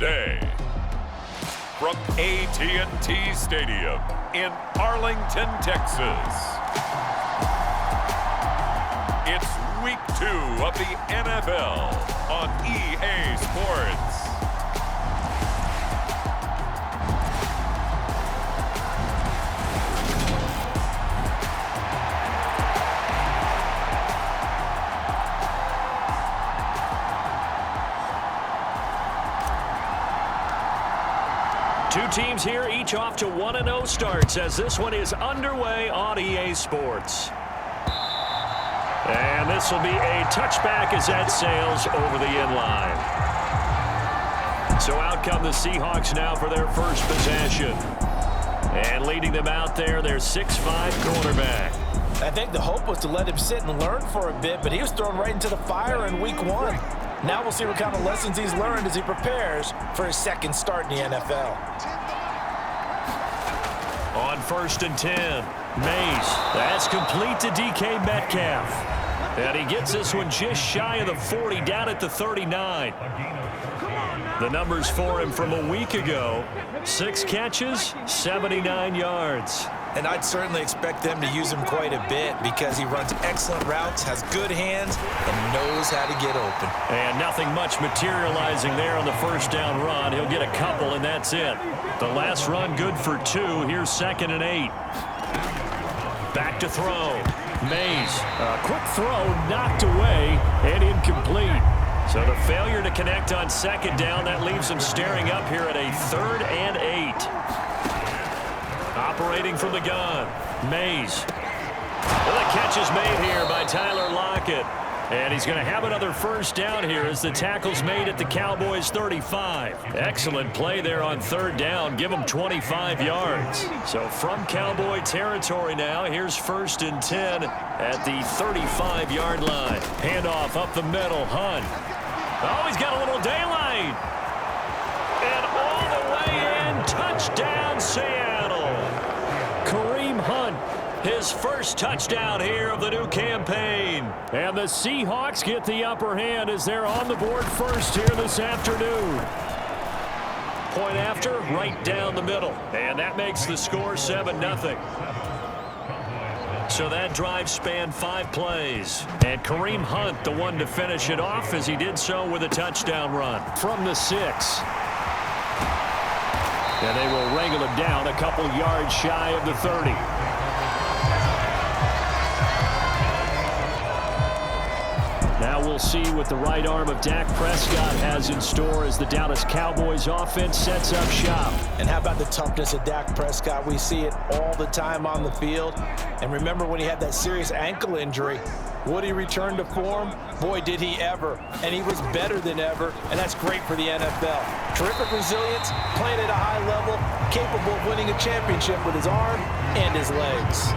today. From AT&T Stadium in Arlington, Texas, it's Week 2 of the NFL on EA Sports. Two teams here, each off to 1-0 starts as this one is underway on EA Sports. And this will be a touchback as that sails over the inline. So out come the Seahawks now for their first possession. And leading them out there, their 6'5" quarterback. I think the hope was to let him sit and learn for a bit, but he was thrown right into the fire in Week 1. Now we'll see what kind of lessons he's learned as he prepares for his second start in the NFL. On 1st and 10, Mays. That's complete to DK Metcalf. And he gets this one just shy of the 40, down at the 39. The numbers for him from a week ago: 6 catches, 79 yards. And I'd certainly expect them to use him quite a bit because he runs excellent routes, has good hands, and knows how to get open. And nothing much materializing there on the first down run. He'll get a couple, and that's it. The last run good for 2. Here's 2nd and 8. Back to throw. Mays. A quick throw knocked away and incomplete. So the failure to connect on 2nd down, that leaves him staring up here at a 3rd and 8. Operating from the gun, Mays. Well, the catch is made here by Tyler Lockett. And he's going to have another first down here as the tackle's made at the Cowboys' 35. Excellent play there on 3rd down. Give him 25 yards. So from Cowboy territory now, here's 1st and 10 at the 35-yard line. Handoff up the middle, Hunt. Oh, he's got a little daylight. And all the way in, touchdown Seattle. Kareem Hunt, his first touchdown here of the new campaign. And the Seahawks get the upper hand as they're on the board first here this afternoon. Point after, right down the middle. And that makes the score 7-0. So that drive spanned 5 plays. And Kareem Hunt, the one to finish it off, as he did so with a touchdown run from the 6. And they will wrangle him down a couple yards shy of the 30. Now we'll see what the right arm of Dak Prescott has in store as the Dallas Cowboys offense sets up shop. And how about the toughness of Dak Prescott? We see it all the time on the field. And remember when he had that serious ankle injury, would he return to form? Boy, did he ever. And he was better than ever, and that's great for the NFL. Terrific resilience, playing at a high level, capable of winning a championship with his arm and his legs.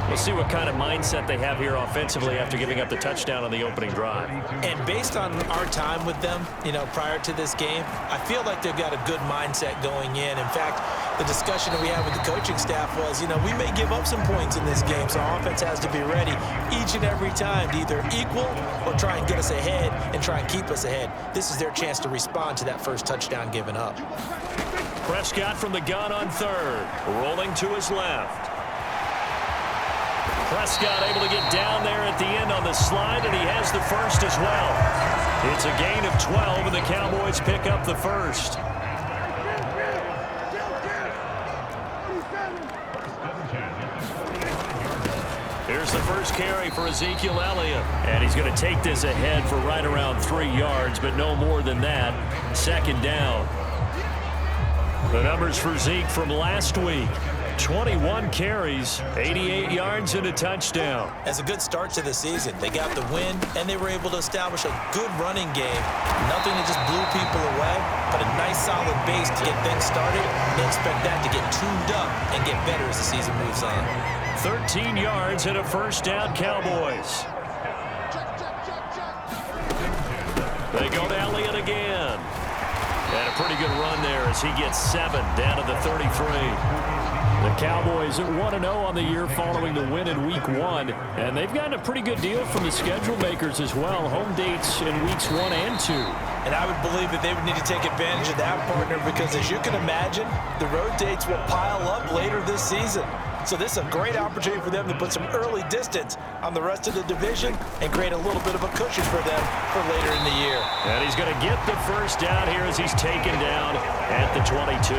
We'll see what kind of mindset they have here offensively after giving up the touchdown on the opening drive. And based on our time with them, prior to this game, I feel like they've got a good mindset going in. In fact, the discussion that we had with the coaching staff was, we may give up some points in this game, so our offense has to be ready each and every time to either equal or try and get us ahead and try and keep us ahead. This is their chance to respond to that first touchdown given up. Prescott from the gun on 3rd, rolling to his left. Prescott able to get down there at the end on the slide, and he has the first as well. It's a gain of 12, and the Cowboys pick up the first. Here's the first carry for Ezekiel Elliott. And he's going to take this ahead for right around 3 yards, but no more than that. 2nd down. The numbers for Zeke from last week: 21 carries, 88 yards, and a touchdown. As a good start to the season, they got the win, and they were able to establish a good running game. Nothing that just blew people away, but a nice solid base to get things started. And they expect that to get tuned up and get better as the season moves on. 13 yards and a first down, Cowboys. They go to Elliott again. And a pretty good run there as he gets 7 down to the 33. The Cowboys at 1-0 on the year following the win in Week 1. And they've gotten a pretty good deal from the schedule makers as well. Home dates in Weeks 1 and 2. And I would believe that they would need to take advantage of that, partner, because as you can imagine, the road dates will pile up later this season. So this is a great opportunity for them to put some early distance on the rest of the division and create a little bit of a cushion for them for later in the year. And he's going to get the first down here as he's taken down at the 22.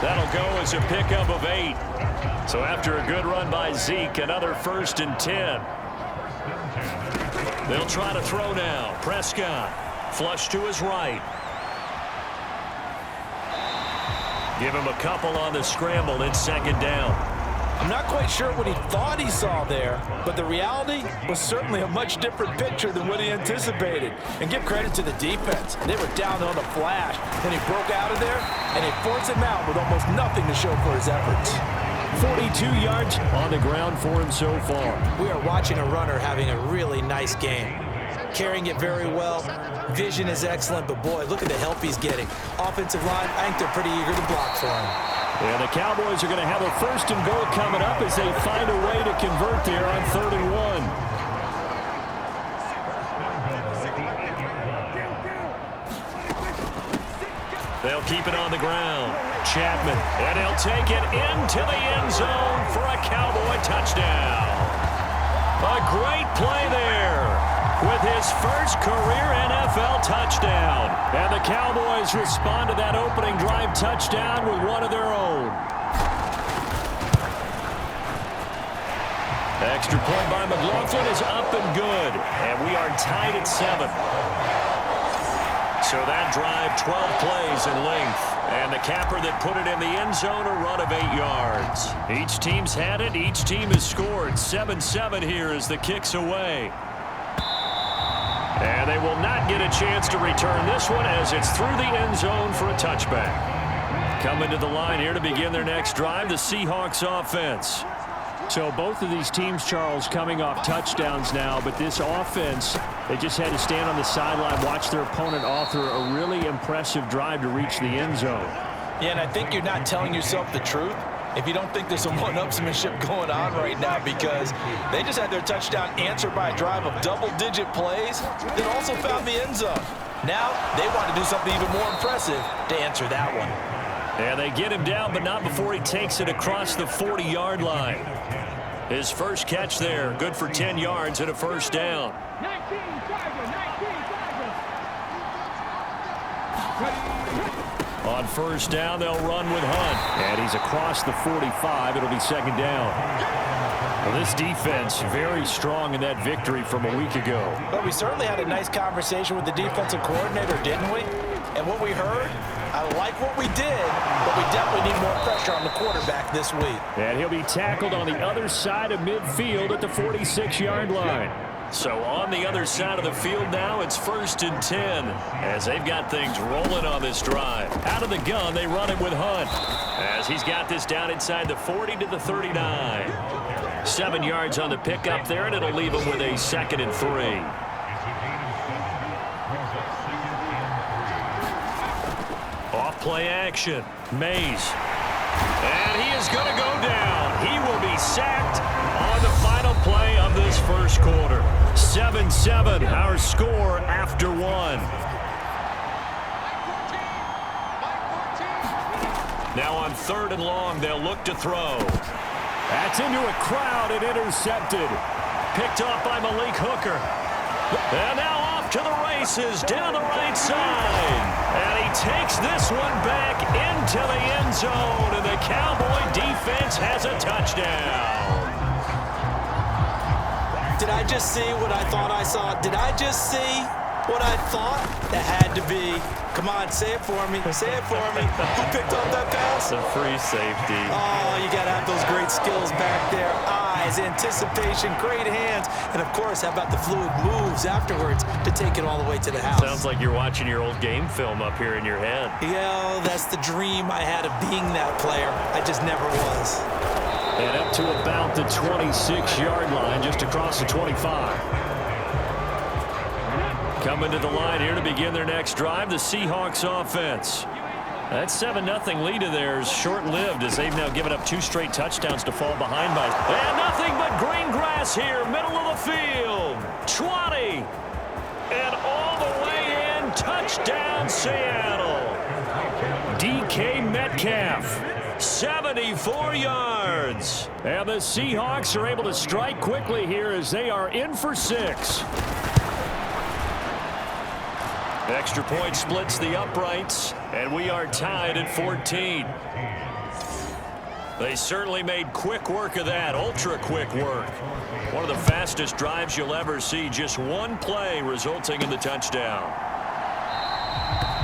That'll go as a pickup of 8. So after a good run by Zeke, another 1st and 10. They'll try to throw now. Prescott, flush to his right. Give him a couple on the scramble in 2nd down. I'm not quite sure what he thought he saw there, but the reality was certainly a much different picture than what he anticipated. And give credit to the defense. They were down on the flash. Then he broke out of there, and he forced him out with almost nothing to show for his efforts. 42 yards on the ground for him so far. We are watching a runner having a really nice game. Carrying it very well. Vision is excellent, but boy, look at the help he's getting. Offensive line, I think they're pretty eager to block for him. And the Cowboys are going to have a 1st and goal coming up as they find a way to convert there on 3rd and 1. They'll keep it on the ground. Chapman, and he'll take it into the end zone for a Cowboy touchdown. A great play there with his first career NFL touchdown. And the Cowboys respond to that opening drive touchdown with one of their own. Extra point by McLaughlin is up and good. And we are tied at 7. So that drive, 12 plays in length. And the capper that put it in the end zone, a run of 8 yards. Each team's had it. Each team has scored. 7-7 here as the kick's away. And they will not get a chance to return this one as it's through the end zone for a touchback. Coming to the line here to begin their next drive, the Seahawks offense. So both of these teams, Charles, coming off touchdowns now, but this offense, they just had to stand on the sideline, watch their opponent author a really impressive drive to reach the end zone. Yeah, and I think you're not telling yourself the truth if you don't think there's some one-upsmanship going on right now, because they just had their touchdown answered by a drive of double-digit plays that also found the end zone. Now they want to do something even more impressive to answer that one. And they get him down, but not before he takes it across the 40-yard line. His first catch there, good for 10 yards and a 1st down. On 1st down, they'll run with Hunt. And he's across the 45. It'll be 2nd down. Well, this defense very strong in that victory from a week ago. But we certainly had a nice conversation with the defensive coordinator, didn't we? And what we heard, I like what we did, but we definitely need more pressure on the quarterback this week. And he'll be tackled on the other side of midfield at the 46-yard line. So on the other side of the field now, it's 1st and 10 as they've got things rolling on this drive. Out of the gun, they run it with Hunt as he's got this down inside the 40 to the 39. 7 yards on the pickup there, and it'll leave him with a 2nd and 3. Off-play action. Mays. And he is going to go down. He will be sacked on the final play of this first quarter. 7-7, our score after 1. Now on 3rd and long, they'll look to throw. That's into a crowd and intercepted. Picked off by Malik Hooker. And now off to the races down the right side. And he takes this one back into the end zone. And the Cowboy defense has a touchdown. Did I just see what I thought I saw? Did I just see what I thought? That had to be. Come on, say it for me. Say it for me. Who picked up that pass? The free safety. Oh, you got to have those great skills back there. Eyes, anticipation, great hands. And, of course, how about the fluid moves afterwards to take it all the way to the house? Sounds like you're watching your old game film up here in your head. Yeah, that's the dream I had of being that player. I just never was. And up to about the 26-yard line, just across the 25. Coming to the line here to begin their next drive, the Seahawks offense. That 7-0 lead of theirs short-lived as they've now given up 2 straight touchdowns to fall behind by. And nothing but green grass here, middle of the field. 20. And all the way in, touchdown Seattle. DK Metcalf, 74 yards. And the Seahawks are able to strike quickly here as they are in for 6. Extra point splits the uprights, and we are tied at 14. They certainly made quick work of that, ultra-quick work. One of the fastest drives you'll ever see, just one play resulting in the touchdown.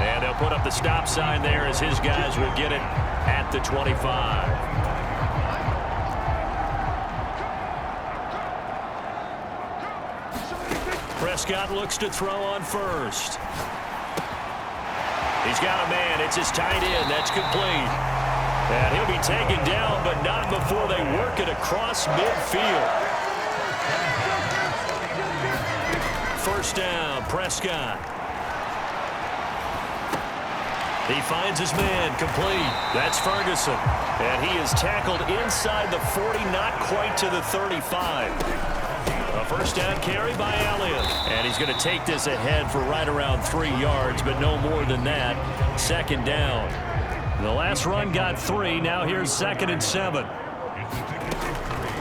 And they'll put up the stop sign there as his guys will get it at the 25. Prescott looks to throw on first. He's got a man. It's his tight end. That's complete. And he'll be taken down, but not before they work it across midfield. First down, Prescott. He finds his man, complete. That's Ferguson. And he is tackled inside the 40, not quite to the 35. A first down carry by Elliott. And he's going to take this ahead for right around 3 yards, but no more than that. Second down. The last run got 3. Now here's 2nd and 7.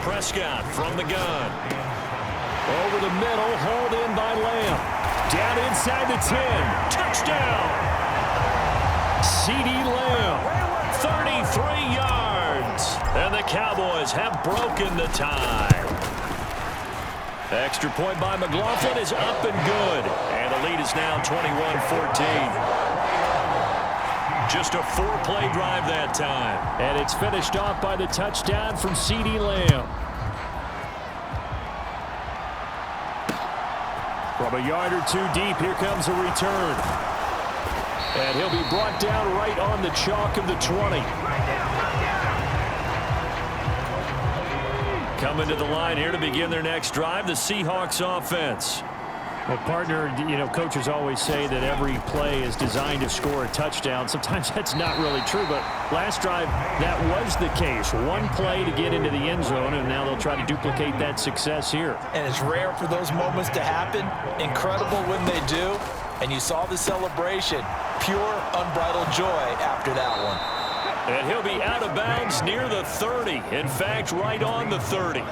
Prescott from the gun. Over the middle, hauled in by Lamb. Down inside the 10. Touchdown. CeeDee Lamb, 33 yards. And the Cowboys have broken the tie. Extra point by McLaughlin is up and good. And the lead is now 21-14. Just a 4-play drive that time. And it's finished off by the touchdown from CeeDee Lamb. From a yard or 2 deep, here comes a return. And he'll be brought down right on the chalk of the 20. Coming to the line here to begin their next drive, the Seahawks offense. Well, partner, coaches always say that every play is designed to score a touchdown. Sometimes that's not really true, but last drive, that was the case. One play to get into the end zone, and now they'll try to duplicate that success here. And it's rare for those moments to happen. Incredible when they do. And you saw the celebration. Pure, unbridled joy after that one. And he'll be out of bounds near the 30. In fact, right on the 30.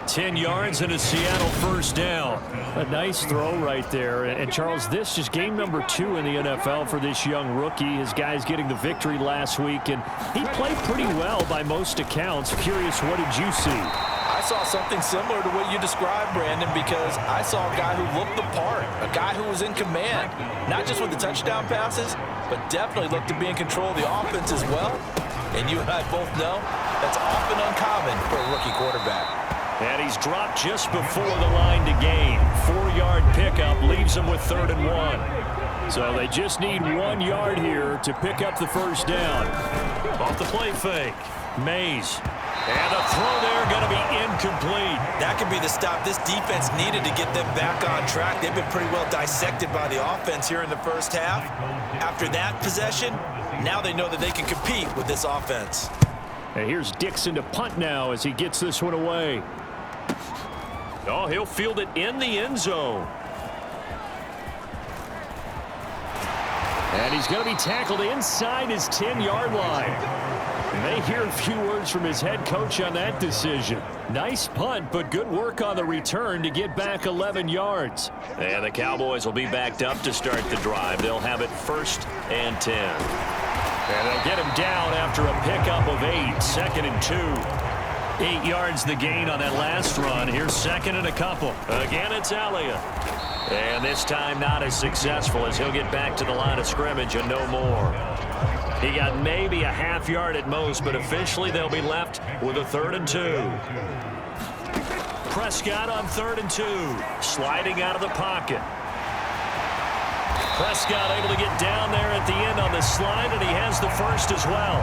10 yards and a Seattle first down. A nice throw right there. And Charles, this is game number 2 in the NFL for this young rookie. His guys getting the victory last week, and he played pretty well by most accounts. Curious, what did you see? I saw something similar to what you described, Brandon, because I saw a guy who looked the part, a guy who was in command, not just with the touchdown passes, but definitely looked to be in control of the offense as well. And you and I both know that's often uncommon for a rookie quarterback. And he's dropped just before the line to gain. 4-yard pickup leaves him with 3rd and 1. So they just need 1 yard here to pick up the first down. Off the play fake. Mays. And a throw there going to be incomplete. That could be the stop this defense needed to get them back on track. They've been pretty well dissected by the offense here in the first half. After that possession, now they know that they can compete with this offense. And here's Dixon to punt now as he gets this one away. Oh, he'll field it in the end zone. And he's going to be tackled inside his 10-yard line. And they hear a few words from his head coach on that decision. Nice punt, but good work on the return to get back 11 yards. And the Cowboys will be backed up to start the drive. They'll have it 1st and 10. And they'll get him down after a pickup of 8. 2nd and 2. 8 yards the gain on that last run. Here's 2nd and a couple. Again, it's Elliott. And this time not as successful as he'll get back to the line of scrimmage and no more. He got maybe a half yard at most, but officially they'll be left with a 3rd and 2. Prescott on 3rd and 2. Sliding out of the pocket. Prescott able to get down there at the end on the slide, and he has the first as well.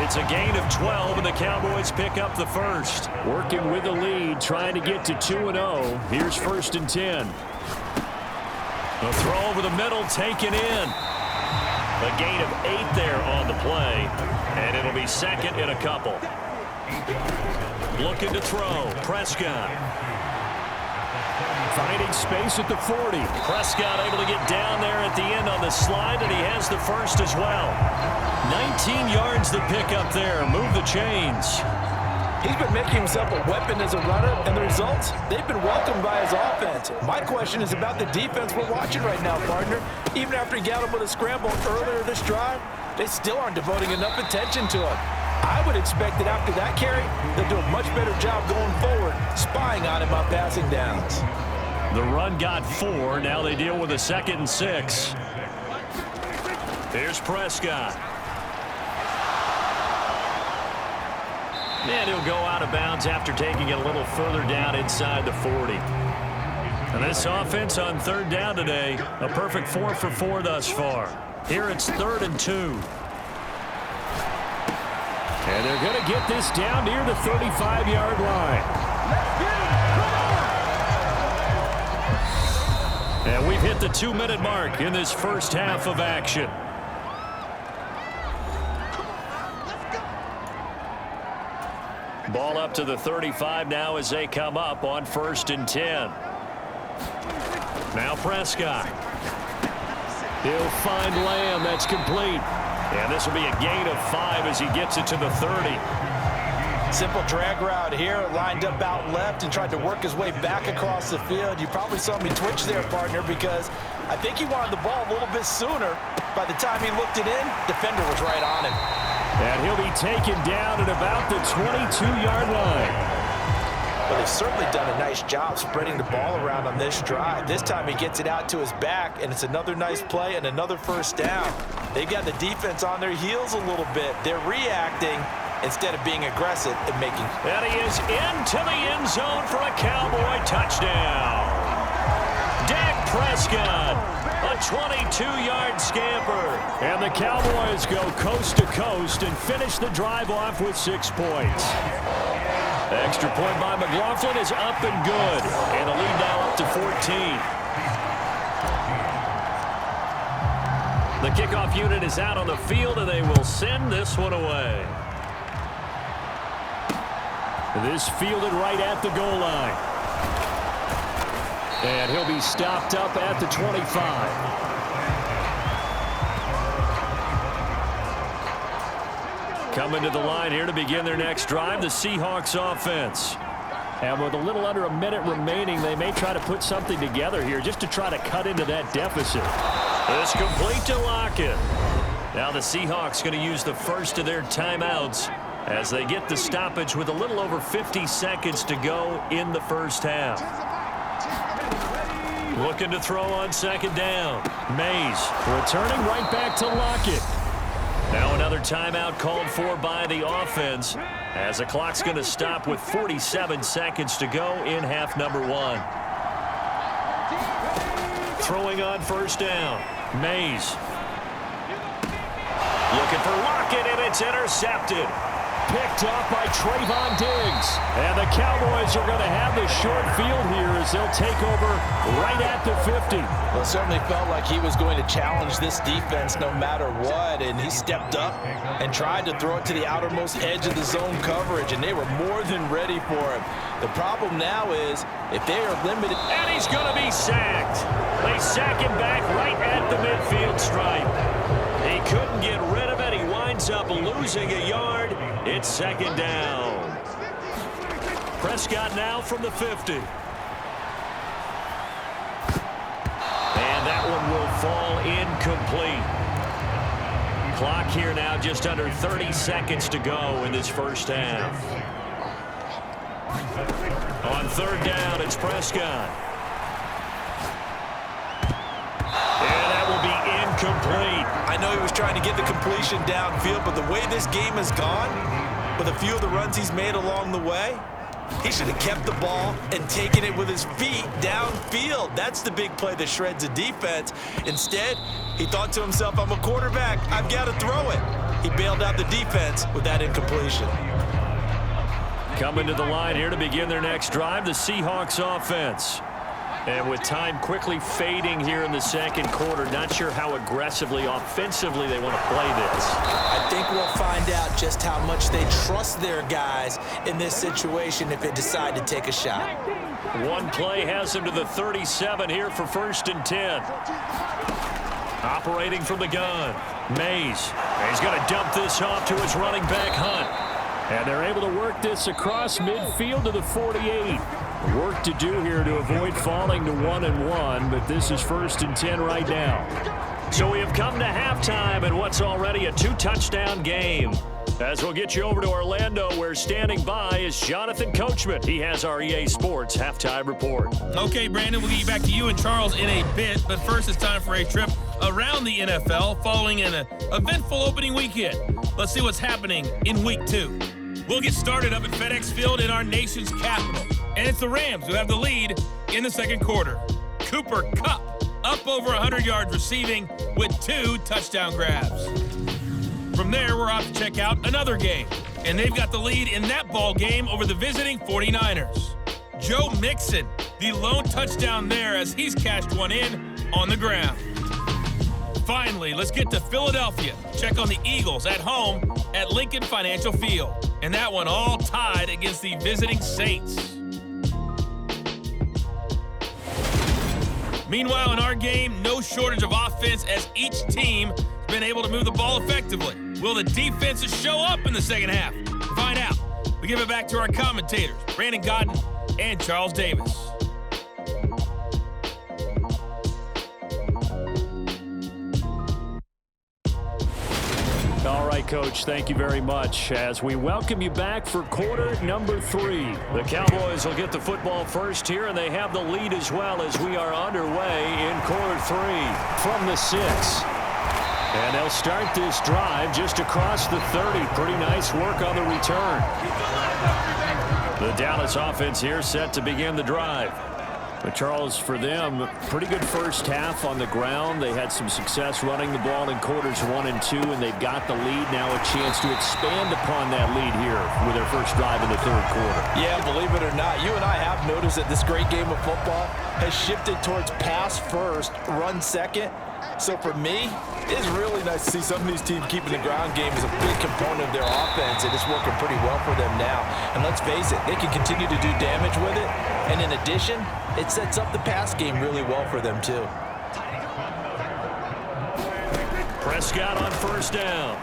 It's a gain of 12, and the Cowboys pick up the first. Working with the lead, trying to get to 2-0. Here's 1st and 10. The throw over the middle taken in. A gain of 8 there on the play, and it'll be second in a couple. Looking to throw. Prescott. Finding space at the 40. Prescott able to get down there at the end on the slide, and he has the first as well. 19 yards to pick up there. Move the chains. He's been making himself a weapon as a runner, and the results, they've been welcomed by his offense. My question is about the defense we're watching right now, partner. Even after he got him with a scramble earlier this drive, they still aren't devoting enough attention to him. I would expect that after that carry, they'll do a much better job going forward, spying on him on passing downs. The run got 4. Now they deal with a 2nd and 6. Here's Prescott. And he'll go out of bounds after taking it a little further down inside the 40. And this offense on 3rd down today, a perfect 4 for 4 thus far. Here it's 3rd and 2. And they're going to get this down near the 35-yard line. And we've hit the 2-minute mark in this first half of action. Ball up to the 35 now as they come up on 1st and 10. Now Prescott. He'll find Lamb. That's complete. And this will be a gain of 5 as he gets it to the 30. Simple drag route here, lined up out left and tried to work his way back across the field. You probably saw me twitch there, partner, because I think he wanted the ball a little bit sooner. By the time he looked it in, defender was right on him. And he'll be taken down at about the 22-yard line. But they've certainly done a nice job spreading the ball around on this drive. This time he gets it out to his back, and it's another nice play and another first down. They've got the defense on their heels a little bit. They're reacting instead of being aggressive and making. And he is into the end zone for a Cowboy touchdown. Dak Prescott, a 22-yard scamper. And the Cowboys go coast to coast and finish the drive off with 6 points. Extra point by McLaughlin is up and good. And the lead now up to 14. The kickoff unit is out on the field, and they will send this one away. This fielded right at the goal line. And he'll be stopped up at the 25. Coming to the line here to begin their next drive, the Seahawks offense. And with a little under a minute remaining, they may try to put something together here just to try to cut into that deficit. It's complete to Lockett. Now the Seahawks going to use the first of their timeouts as they get the stoppage with a little over 50 seconds to go in the first half. Looking to throw on 2nd down. Mays returning right back to Lockett. Now another timeout called for by the offense as the clock's going to stop with 47 seconds to go in half number 1. Throwing on 1st down. Mays. Looking for Lockett, and it's intercepted. Picked off by Trayvon Diggs. And the Cowboys are going to have the short field here as they'll take over right at the 50. Well, it certainly felt like he was going to challenge this defense no matter what, and he stepped up and tried to throw it to the outermost edge of the zone coverage, and they were more than ready for him. The problem now is if they are limited. And he's going to be sacked. They sack him back right at the midfield stripe. He couldn't get rid of it. He winds up losing a yard. It's 2nd down. Prescott now from the 50. And that one will fall incomplete. Clock here now just under 30 seconds to go in this first half. On 3rd down, it's Prescott. And that will be incomplete. I know he was trying to get the completion downfield, but the way this game has gone, with a few of the runs he's made along the way, he should have kept the ball and taken it with his feet downfield. That's the big play that shreds a defense. Instead, he thought to himself, I'm a quarterback, I've got to throw it. He bailed out the defense with that incompletion. Coming to the line here to begin their next drive, the Seahawks offense. And with time quickly fading here in the second quarter, not sure how aggressively, offensively they want to play this. I think we'll find out just how much they trust their guys in this situation if they decide to take a shot. One play has him to the 37 here for 1st and 10. Operating from the gun, Mays. He's going to dump this off to his running back, Hunt. And they're able to work this across midfield to the 48. Work to do here to avoid falling to 1-1, but this is 1st and 10 right now. So we have come to halftime in what's already a 2-touchdown game. As we'll get you over to Orlando, where standing by is Jonathan Coachman. He has our EA Sports halftime report. Okay, Brandon, we'll get back to you and Charles in a bit, but first it's time for a trip around the NFL following an eventful opening weekend. Let's see what's happening in Week 2. We'll get started up at FedEx Field in our nation's capital. And it's the Rams who have the lead in the second quarter. Cooper Kupp up over 100 yards receiving with 2 touchdown grabs. From there, we're off to check out another game. And they've got the lead in that ball game over the visiting 49ers. Joe Mixon, the lone touchdown there as he's cashed one in on the ground. Finally, let's get to Philadelphia. Check on the Eagles at home at Lincoln Financial Field. And that one all tied against the visiting Saints. Meanwhile, in our game, no shortage of offense as each team has been able to move the ball effectively. Will the defenses show up in the second half? To find out, we give it back to our commentators, Brandon Godden and Charles Davis. All right, Coach, thank you very much as we welcome you back for quarter number 3. The Cowboys will get the football first here, and they have the lead as well as we are underway in quarter 3 From the 6. And they'll start this drive just across the 30. Pretty nice work on the return. The Dallas offense here set to begin the drive. But Charles, for them, pretty good first half on the ground. They had some success running the ball in quarters 1 and 2, and they've got the lead now, a chance to expand upon that lead here with their first drive in the third quarter. Yeah, believe it or not, you and I have noticed that this great game of football has shifted towards pass first, run second. So for me, it's really nice to see some of these teams keeping the ground game as a big component of their offense, and it's working pretty well for them now. And let's face it, they can continue to do damage with it. And in addition, it sets up the pass game really well for them too. Prescott on first down.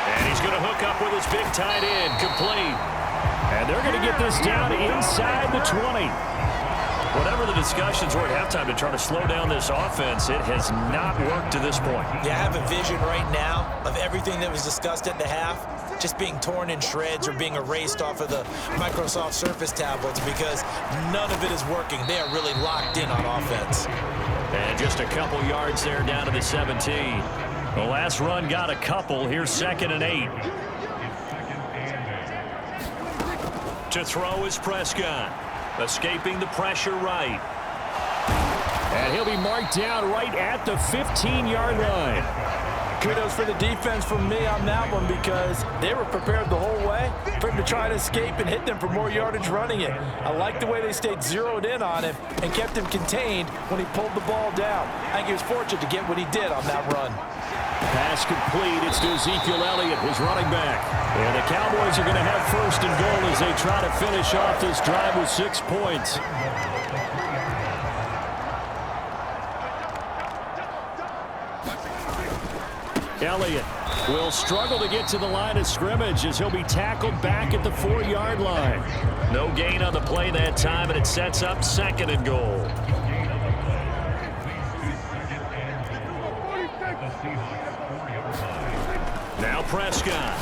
And he's going to hook up with his big tight end, complete. And they're going to get this down inside the 20. Whatever the discussions were at halftime to try to slow down this offense, it has not worked to this point. Yeah, I have a vision right now of everything that was discussed at the half just being torn in shreds or being erased off of the Microsoft Surface tablets because none of it is working. They are really locked in on offense. And just a couple yards there down to the 17. The last run got a couple. Here's 2nd and 8. To throw is Prescott. Escaping the pressure right. And he'll be marked down right at the 15-yard line. Kudos for the defense from me on that one because they were prepared the whole way for him to try to escape and hit them for more yardage running it. I like the way they stayed zeroed in on him and kept him contained when he pulled the ball down. I think he was fortunate to get what he did on that run. Pass complete. It's to Ezekiel Elliott, his running back. And the Cowboys are going to have 1st and goal as they try to finish off this drive with 6 points. Elliott will struggle to get to the line of scrimmage as he'll be tackled back at the 4-yard line. No gain on the play that time, and it sets up 2nd and goal. Now Prescott.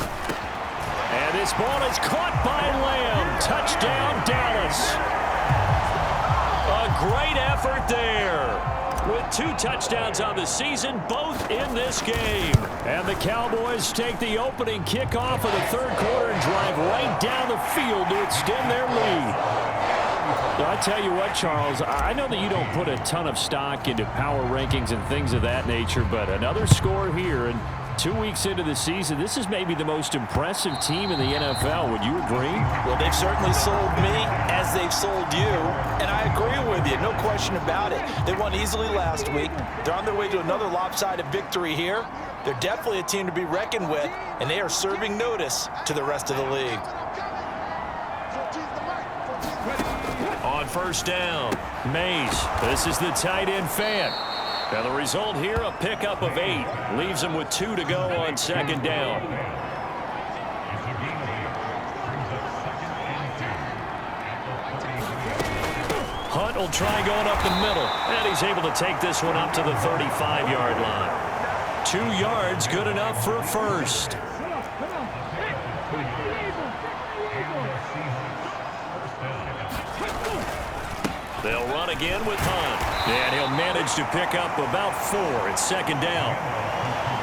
And this ball is caught by Lamb. Touchdown, Dallas. A great effort there. With 2 touchdowns on the season, both in this game. And the Cowboys take the opening kickoff of the third quarter and drive right down the field to extend their lead. I tell you what, Charles, I know that you don't put a ton of stock into power rankings and things of that nature, but another score here, and 2 weeks into the season, this is maybe the most impressive team in the NFL. Would you agree? Well, they've certainly sold me as they've sold you, and I agree with you, no question about it. They won easily last week. They're on their way to another lopsided victory here. They're definitely a team to be reckoned with, and they are serving notice to the rest of the league. On first down, Mays. This is the tight end Fant. Now the result here, a pickup of 8. Leaves him with 2 to go on second down. Hunt will try going up the middle, and he's able to take this one up to the 35-yard line. 2 yards, good enough for a first. They'll run again with Hunt, and he'll manage to pick up about 4. It's second down.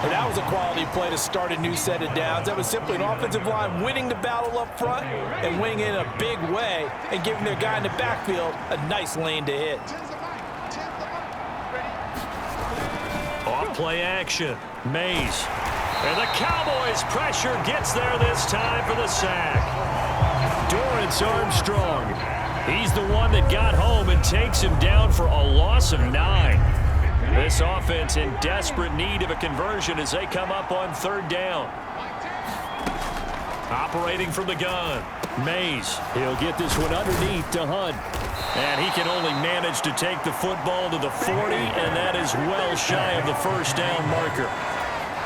And that was a quality play to start a new set of downs. That was simply an offensive line winning the battle up front and winning in a big way and giving their guy in the backfield a nice lane to hit. Off play action, Mays. And the Cowboys pressure gets there this time for the sack. Dorrance Armstrong. He's the one that got home and takes him down for a loss of 9. This offense in desperate need of a conversion as they come up on third down. Operating from the gun, Mays. He'll get this one underneath to Hunt. And he can only manage to take the football to the 40, and that is well shy of the first down marker.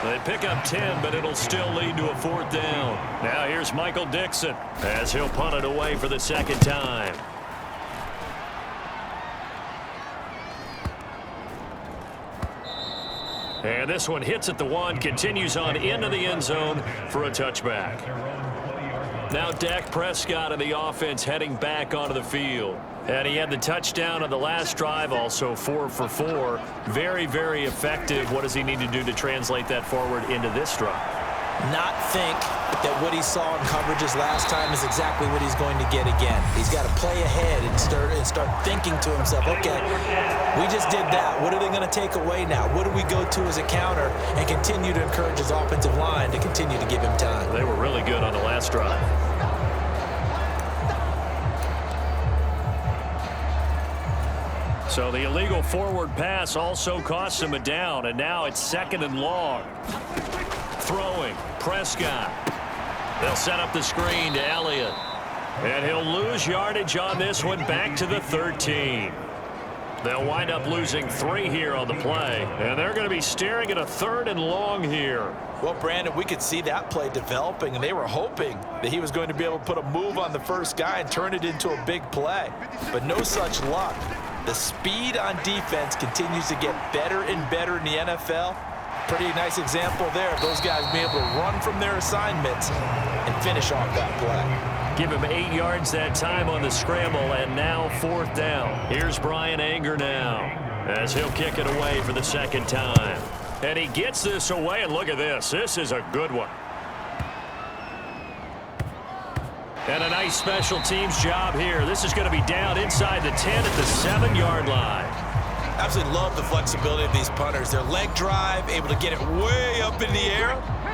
They pick up 10, but it'll still lead to a fourth down. Now here's Michael Dixon as he'll punt it away for the second time. And this one hits at the 1, continues on into the end zone for a touchback. Now Dak Prescott and the offense heading back onto the field. And he had the touchdown on the last drive, also 4 for 4. Very, very effective. What does he need to do to translate that forward into this drive? Not think that what he saw in coverages last time is exactly what he's going to get again. He's got to play ahead and start thinking to himself, okay, we just did that. What are they going to take away now? What do we go to as a counter? And continue to encourage his offensive line to continue to give him time. They were really good on the last drive. So the illegal forward pass also costs him a down, and now it's second and long. Throwing, Prescott. They'll set up the screen to Elliott. And he'll lose yardage on this one back to the 13. They'll wind up losing 3 here on the play, and they're going to be staring at a third and long here. Well, Brandon, we could see that play developing, and they were hoping that he was going to be able to put a move on the first guy and turn it into a big play. But no such luck. The speed on defense continues to get better and better in the NFL. Pretty nice example there of those guys being able to run from their assignments and finish off that play. Give him 8 yards that time on the scramble, and now fourth down. Here's Brian Anger now as he'll kick it away for the second time. And he gets this away, and look at this. This is a good one. And a nice special teams job here. This is going to be down inside the 10 at the 7-yard line. Absolutely love the flexibility of these punters. Their leg drive, able to get it way up in the air,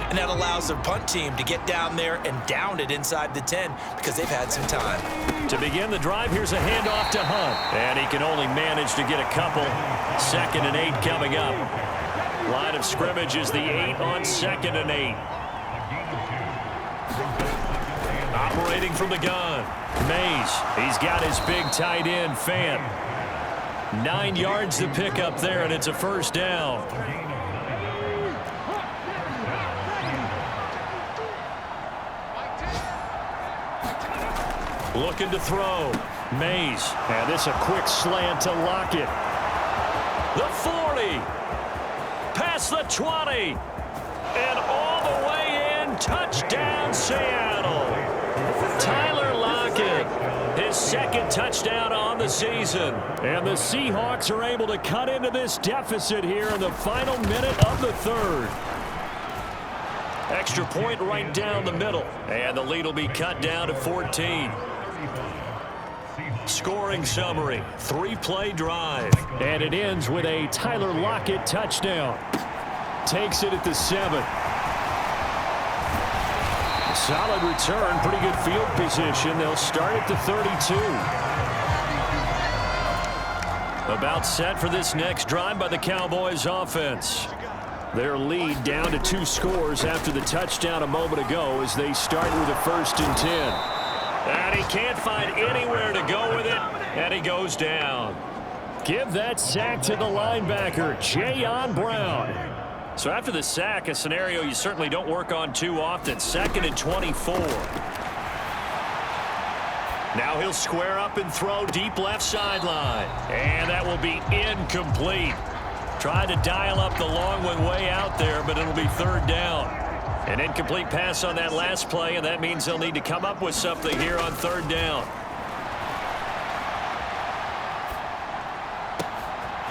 and that allows their punt team to get down there and down it inside the 10 because they've had some time. To begin the drive, here's a handoff to Hunt. And he can only manage to get a couple. 2nd and 8 coming up. Line of scrimmage is the 8 on 2nd and 8. Operating from the gun, Mays. He's got his big tight end, Fant. 9 yards to pick up there, and it's a first down. Looking to throw, Mays. And this a quick slant to Lockett. The 40. Past the 20. And all the way in. Touchdown, Seattle. Tyler Lockett, his 2nd touchdown on the season. And the Seahawks are able to cut into this deficit here in the final minute of the 3rd. Extra point right down the middle. And the lead will be cut down to 14. Scoring summary, 3-play drive. And it ends with a Tyler Lockett touchdown. Takes it at the 7. Solid return, pretty good field position. They'll start at the 32. About set for this next drive by the Cowboys offense. Their lead down to 2 scores after the touchdown a moment ago as they start with a 1st and 10. And he can't find anywhere to go with it, and he goes down. Give that sack to the linebacker, Jayon Brown. So after the sack, a scenario you certainly don't work on too often. 2nd and 24. Now he'll square up and throw deep left sideline. And that will be incomplete. Tried to dial up the long one way out there, but it'll be 3rd down. An incomplete pass on that last play, and that means they'll need to come up with something here on 3rd down.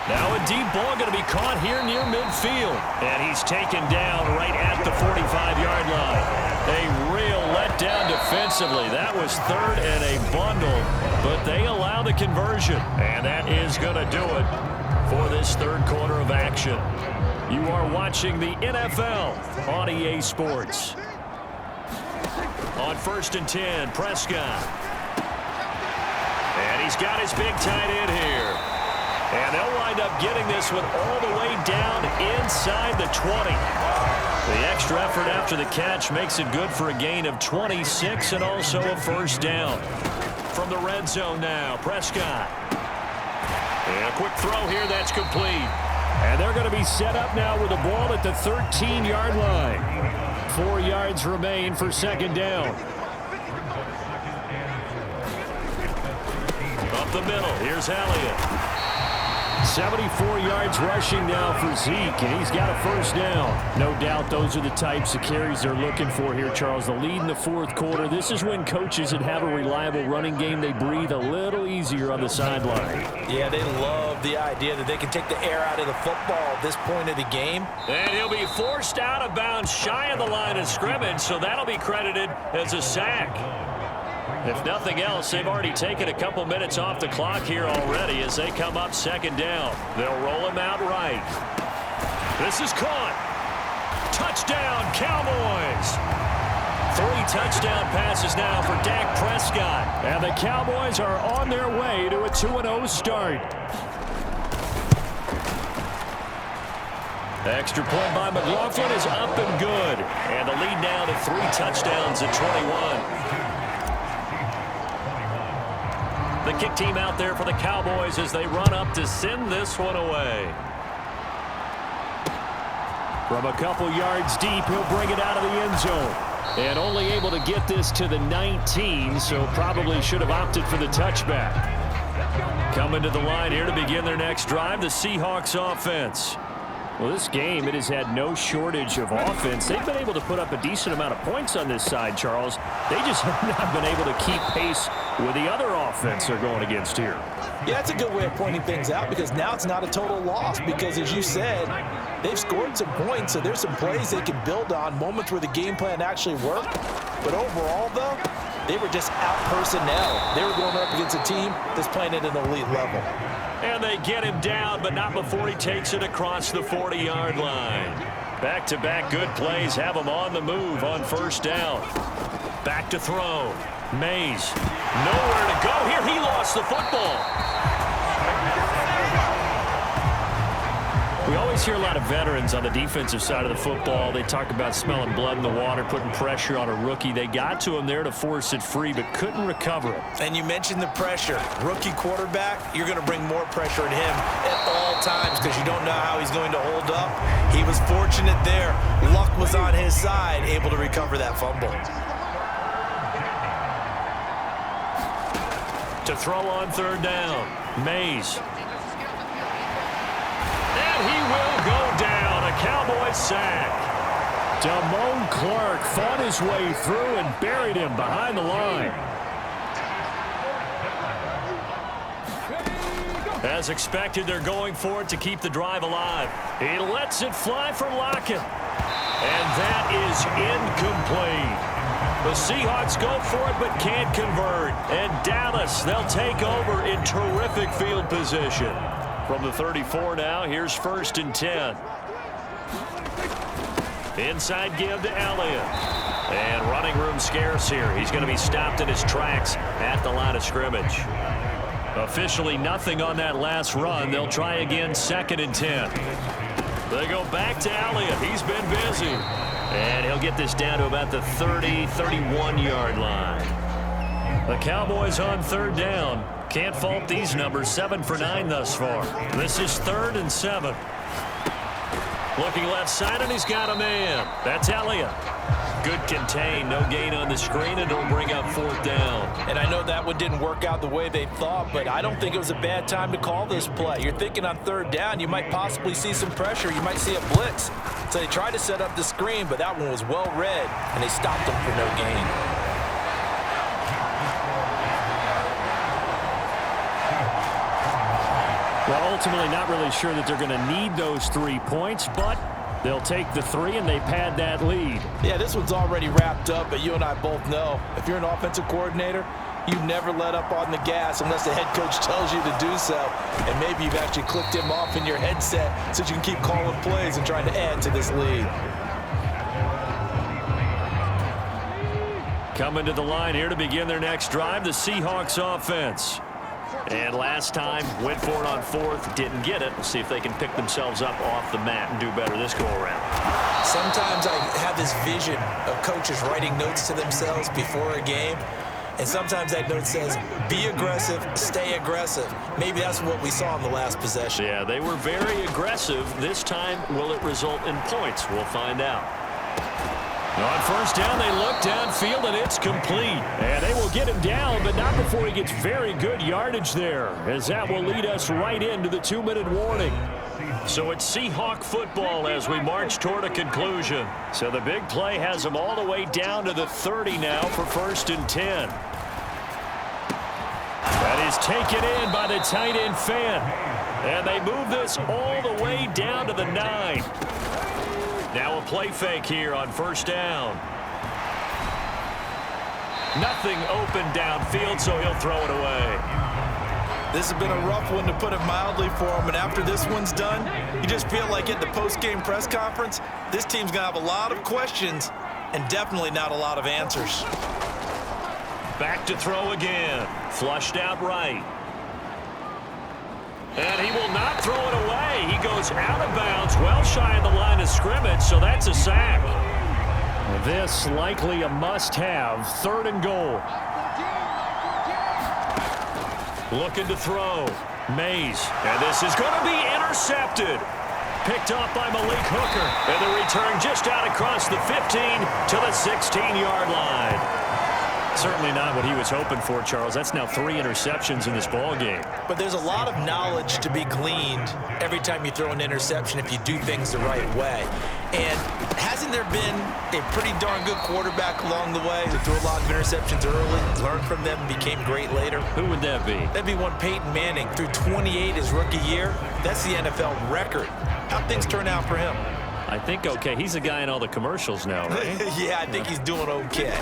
Now a deep ball going to be caught here near midfield. And he's taken down right at the 45-yard line. A real letdown defensively. That was 3rd and a bundle, but they allow the conversion. And that is going to do it for this 3rd quarter of action. You are watching the NFL on EA Sports. On 1st and 10, Prescott. And he's got his big tight end here. And they'll wind up getting this one all the way down inside the 20. The extra effort after the catch makes it good for a gain of 26 and also a 1st down. From the red zone now, Prescott. And a quick throw here, that's complete. And they're going to be set up now with the ball at the 13-yard line. 4 yards remain for 2nd down. Up the middle, here's Elliott. 74 yards rushing now for Zeke, and he's got a 1st down. No doubt those are the types of carries they're looking for here, Charles. The lead in the 4th quarter. This is when coaches that have a reliable running game, they breathe a little easier on the sideline. Yeah, they love the idea that they can take the air out of the football at this point of the game. And he'll be forced out of bounds shy of the line of scrimmage, so that'll be credited as a sack. If nothing else, they've already taken a couple minutes off the clock here already as they come up 2nd down. They'll roll him out right. This is caught. Touchdown, Cowboys. 3 touchdown passes now for Dak Prescott. And the Cowboys are on their way to a 2-0 start. Extra point by McLaughlin is up and good. And the lead now to 3 touchdowns at 21. The kick team out there for the Cowboys as they run up to send this one away. From a couple yards deep, he'll bring it out of the end zone. And only able to get this to the 19, so probably should have opted for the touchback. Coming to the line here to begin their next drive, the Seahawks offense. Well, this game, it has had no shortage of offense. They've been able to put up a decent amount of points on this side, Charles. They just have not been able to keep pace with the other offense they're going against here. Yeah, that's a good way of pointing things out because now it's not a total loss because, as you said, they've scored some points, so there's some plays they can build on, moments where the game plan actually worked. But overall, though, they were just out personnel. They were going up against a team that's playing at an elite level. And they get him down, but not before he takes it across the 40-yard line. Back-to-back good plays have him on the move on 1st down. Back to throw. Mays. Nowhere to go here. He lost the football. We always hear a lot of veterans on the defensive side of the football. They talk about smelling blood in the water, putting pressure on a rookie. They got to him there to force it free, but couldn't recover it. And you mentioned the pressure. Rookie quarterback, you're going to bring more pressure at him at all times because you don't know how he's going to hold up. He was fortunate there. Luck was on his side, able to recover that fumble. To throw on 3rd down, Mays. And he will go down. A Cowboys sack. Damone Clark fought his way through and buried him behind the line. As expected, they're going for it to keep the drive alive. He lets it fly for Lockett. And that is incomplete. The Seahawks go for it but can't convert. And Dallas, they'll take over in terrific field position. From the 34 now, here's 1st and 10. Inside give to Elliott. And running room scarce here. He's going to be stopped in his tracks at the line of scrimmage. Officially nothing on that last run. They'll try again, 2nd and 10. They go back to Elliott. He's been busy. And he'll get this down to about the 30, 31-yard line. The Cowboys on 3rd down. Can't fault these numbers. 7 for 9 thus far. This is 3rd and 7. Looking left side, and he's got a man. That's Elliott. Good contain, no gain on the screen, and it'll bring up 4th down. And I know that one didn't work out the way they thought, but I don't think it was a bad time to call this play. You're thinking on 3rd down, you might possibly see some pressure. You might see a blitz. So they tried to set up the screen, but that one was well read, and they stopped them for no gain. Well, ultimately not really sure that they're going to need those 3 points, but they'll take the 3 and they pad that lead. Yeah, this one's already wrapped up, but you and I both know if you're an offensive coordinator, you never let up on the gas unless the head coach tells you to do so. And maybe you've actually clicked him off in your headset so you can keep calling plays and trying to add to this lead. Coming to the line here to begin their next drive, the Seahawks offense. And last time, went for it on 4th, didn't get it. We'll see if they can pick themselves up off the mat and do better this go-around. Sometimes I have this vision of coaches writing notes to themselves before a game, and sometimes that note says, be aggressive, stay aggressive. Maybe that's what we saw in the last possession. Yeah, they were very aggressive. This time, will it result in points? We'll find out. On 1st down, they look downfield, and it's complete. And they will get him down, but not before he gets very good yardage there, as that will lead us right into the 2-minute warning. So it's Seahawk football as we march toward a conclusion. So the big play has them all the way down to the 30 now for 1st and 10. That is taken in by the tight end Fan. And they move this all the way down to the 9. Now a play fake here on 1st down. Nothing open downfield, so he'll throw it away. This has been a rough one, to put it mildly, for him. And after this one's done, you just feel like at the post-game press conference, this team's going to have a lot of questions and definitely not a lot of answers. Back to throw again. Flushed out right. And he will not throw it away. He goes out of bounds, well shy of the line of scrimmage, so that's a sack. This likely a must-have. 3rd and goal. Looking to throw. Mays. And this is going to be intercepted. Picked off by Malik Hooker. And the return just out across the 15 to the 16-yard line. Certainly not what he was hoping for, Charles. That's now 3 interceptions in this ball game. But there's a lot of knowledge to be gleaned every time you throw an interception if you do things the right way. And hasn't there been a pretty darn good quarterback along the way who threw a lot of interceptions early, learned from them, and became great later? Who would that be? That'd be one Peyton Manning. Threw 28 his rookie year. That's the NFL record. How'd things turn out for him? I think okay. He's the guy in all the commercials now, right? Yeah, I think he's doing okay.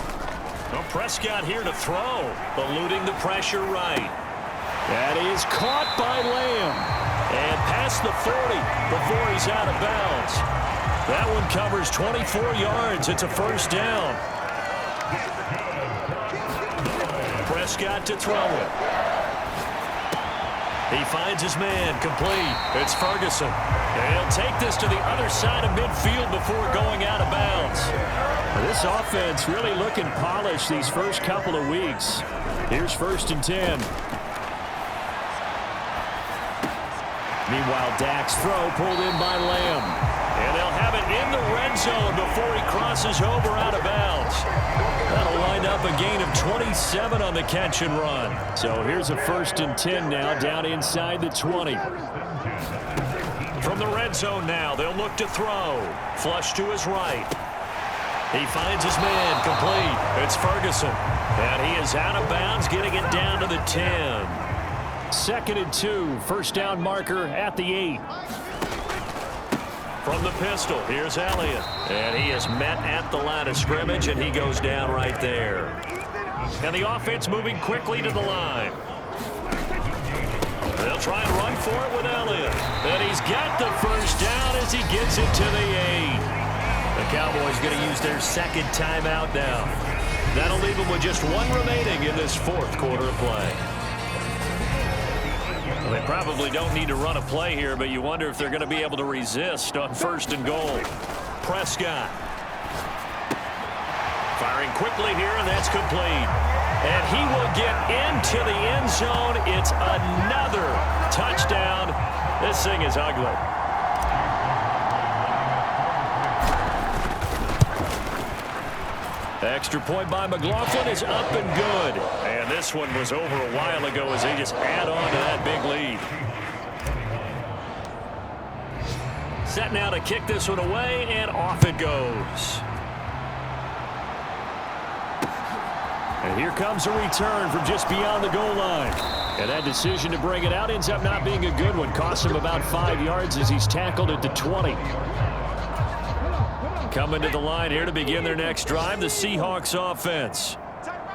Well, Prescott here to throw, eluding the pressure right. That is caught by Lamb. And past the 40 before he's out of bounds. That one covers 24 yards. It's a 1st down. Prescott to throw it. He finds his man, complete. It's Ferguson. And he'll take this to the other side of midfield before going out of bounds. This offense really looking polished these first couple of weeks. Here's 1st and 10. Meanwhile, Dak's throw pulled in by Lamb. And they'll have it in the red zone before he crosses over out of bounds. That'll wind up a gain of 27 on the catch and run. So here's a 1st and 10 now, down inside the 20. From the red zone now, they'll look to throw. Flush to his right. He finds his man, complete. It's Ferguson. And he is out of bounds, getting it down to the 10. 2nd and 2, 1st down marker at the 8. From the pistol, here's Elliott. And he is met at the line of scrimmage, and he goes down right there. And the offense moving quickly to the line. They'll try and run for it with Elliott. And he's got the 1st down as he gets it to the 8. The Cowboys going to use their second timeout now. That'll leave them with just one remaining in this fourth quarter of play. Well, they probably don't need to run a play here, but you wonder if they're going to be able to resist on 1st and goal. Prescott. Firing quickly here, and that's complete. And he will get into the end zone. It's another touchdown. This thing is ugly. Extra point by McLaughlin is up and good. And this one was over a while ago as they just add on to that big lead. Set now to kick this one away, and off it goes. And here comes a return from just beyond the goal line. And that decision to bring it out ends up not being a good one. Cost him about 5 yards as he's tackled at the 20. Coming to the line here to begin their next drive, the Seahawks offense.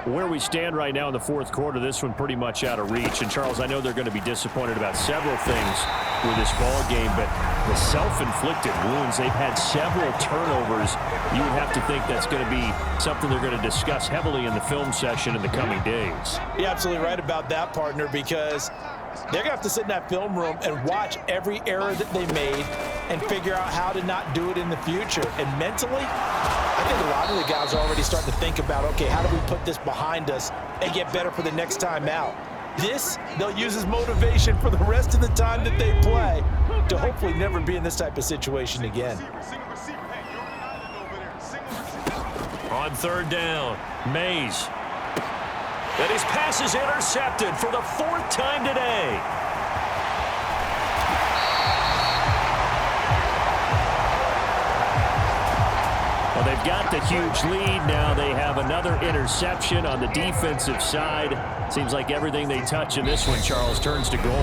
Where we stand right now in the fourth quarter, this one pretty much out of reach. And, Charles, I know they're going to be disappointed about several things with this ball game, but the self-inflicted wounds, they've had several turnovers. You would have to think that's going to be something they're going to discuss heavily in the film session in the coming days. You're absolutely right about that, partner, because they're going to have to sit in that film room and watch every error that they made and figure out how to not do it in the future. And mentally, I think a lot of the guys are already starting to think about, okay, how do we put this behind us and get better for the next time out? This, they'll use as motivation for the rest of the time that they play to hopefully never be in this type of situation again. On 3rd down, Mays. And his pass is intercepted for the 4th time today. Well, they've got the huge lead now. They have another interception on the defensive side. Seems like everything they touch in this one, Charles, turns to goal.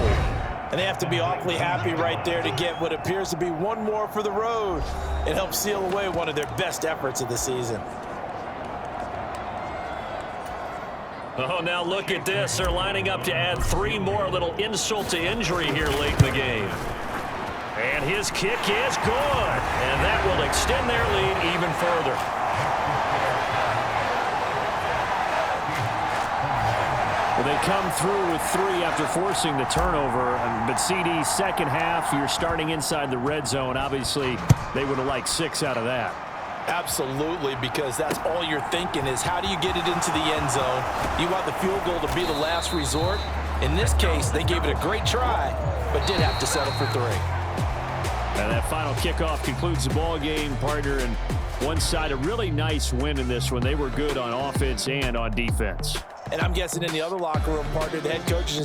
And they have to be awfully happy right there to get what appears to be one more for the road. It helps seal away one of their best efforts of the season. Oh, now look at this. They're lining up to add 3 more. A little insult to injury here late in the game. And his kick is good. And that will extend their lead even further. Well, they come through with 3 after forcing the turnover. But CD, second half, you're starting inside the red zone. Obviously, they would have liked 6 out of that. Absolutely, because that's all you're thinking is how do you get it into the end zone? You want the field goal to be the last resort. In this case, they gave it a great try, but did have to settle for 3. And that final kickoff concludes the ball game, partner. And one side, a really nice win in this one. They were good on offense and on defense. And I'm guessing in the other locker room, partner, the head coach is